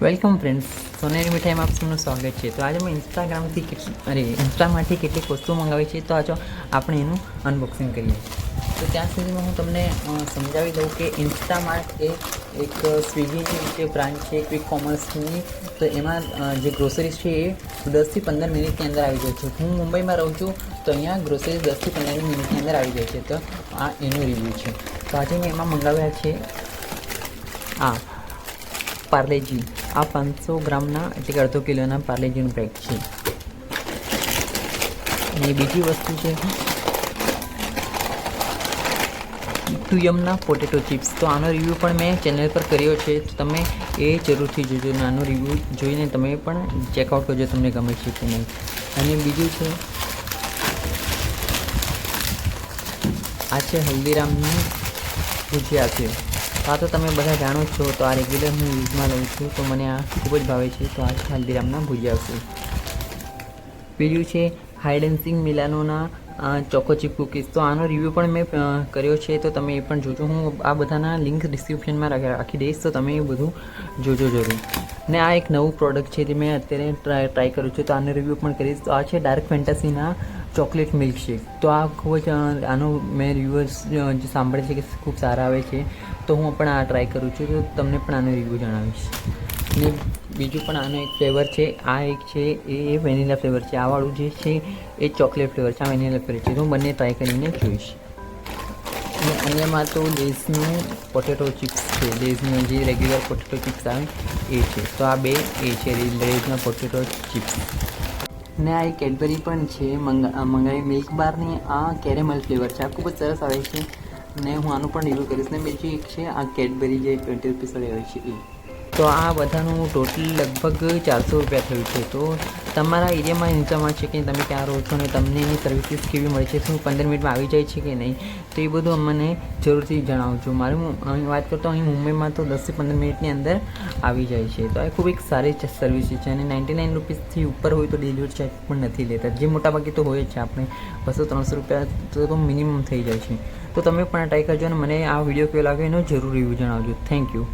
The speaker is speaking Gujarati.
વેલકમ ફ્રેન્ડ્સ, સોનેરી મીઠાઈમાં આપ સૌનું સ્વાગત છે। તો આજે મેં ઇન્સ્ટામાંથી કેટલીક વસ્તુઓ મંગાવી છે, તો આજે આપણે એનું અનબોક્સિંગ કરીએ। તો ત્યાં સુધીમાં હું તમને સમજાવી દઉં કે ઇન્સ્ટામાર્ટ એ એક સ્વિગીની જે બ્રાન્ચ છે ક્વિક કોમર્સની, તો એમાં જે ગ્રોસરીઝ છે એ 10થી 15 મિનિટની અંદર આવી જાય છે। હું મુંબઈમાં રહું છું, તો અહીંયા ગ્રોસરીઝ 10થી 15 મિનિટની અંદર આવી જાય છે। તો આ એનું રિવ્યૂ છે। તો આજે મેં એમાં મંગાવ્યા છે પાર્લેજી। આ 500 ગ્રામના એટલે કે અડધો કિલોના પાર્લેજીનું પેક છે। અને બીજી વસ્તુ છે ટુયમના પોટેટો ચિપ્સ। તો આનો રિવ્યૂ પણ મેં ચેનલ પર કર્યો છે, તો તમે એ જરૂરથી જોજો। આનો રિવ્યૂ જોઈને તમે પણ ચેકઆઉટ કરજો, તમને ગમે છે કે નહીં। અને બીજું છે આ છે હલ્દીરામની ભુજિયા છે। આ તો તમે બધા જાણો જ છો, તો આ રેગ્યુલર હું યુઝમાં લઉં છું, તો મને આ ખૂબ જ ભાવે છે। તો આ છે હલ્દીરામના ભુજિયા છે। બીજું છે હાઇડ એન્ડ સિંગ મિલાનોના ચોકો ચીપ કૂકીઝ। તો આનો રિવ્યૂ પણ મેં કર્યો છે, તો તમે એ પણ જોજો। હું આ બધાના લિંક ડિસ્ક્રિપ્શનમાં રાખી દઈશ, તો તમે એ બધું જોજો જરૂર। ને આ એક નવું પ્રોડક્ટ છે, જે મેં અત્યારે ટ્રાય કર્યું છે, તો આનો રિવ્યૂ પણ કરીશ। તો આ છે ડાર્ક ફેન્ટાસીના ચોકલેટ મિલ્કશેક। તો આ ખૂબ જ આનો મેં રિવ્યૂઝ જે સાંભળે છે કે ખૂબ સારા આવે છે, તો હું પણ આ ટ્રાય કરું છું, તો તમને પણ આનો રિવ્યૂ જણાવીશ। ને બીજું પણ આનો એક ફ્લેવર છે, આ એક છે એ વેનીલા ફ્લેવર છે। આ વાળું જે છે એ ચોકલેટ ફ્લેવર છે, આ વેનીલા ફ્લેવર છે। તો હું બંને ટ્રાય કરીને જોઈશ। અને અન્યમાં તો લેઝનું પોટેટો ચિપ્સ છે, લેઝનું જે રેગ્યુલર પોટેટો ચિપ્સ આવે એ છે। તો આ બે એ છે લેઝના પોટેટો ચિપ્સ। ને આ એક કેડબરી પણ છે મંગાવી મિલ્ક બારની, આ કેરેમલ ફ્લેવર છે। આ ખૂબ જ સરસ આવે છે, ને હું આનું પણ રિવ્યૂ કરીશ। ને બીજી એક છે આ કેડબરી જે 20 રૂપીસ વાળી આવે છે એ। તો આ બધાનું ટોટલ લગભગ 400 રૂપિયા થયું છે। તો તમારા એરિયામાં ઇન્સ્ટામાર્ટ છે કે તમે ક્યાં રહો છો, અને તમને એની સર્વિસીસ કેવી મળે છે, શું 15 મિનિટમાં આવી જાય છે કે નહીં, તો એ બધું અમને જરૂરથી જણાવજો। મારું અહીં વાત કરતો અહીં મુંબઈમાં તો 10થી 15 મિનિટની અંદર આવી જાય છે। તો આ ખૂબ એક સારી સર્વિસ છે, અને 99 રૂપીસથી ઉપર હોય તો ડિલિવરી ચાર્જ પણ નથી લેતા, જે મોટાભાગે તો હોય જ છે। આપણે 200-300 રૂપિયા તો મિનિમમ થઈ જાય છે। તો તમે પણ ટ્રાય કરજો, અને મને આ વિડીયો કેવો લાગ્યો એનો જરૂર રિવ્યૂ જણાવજો। Thank you.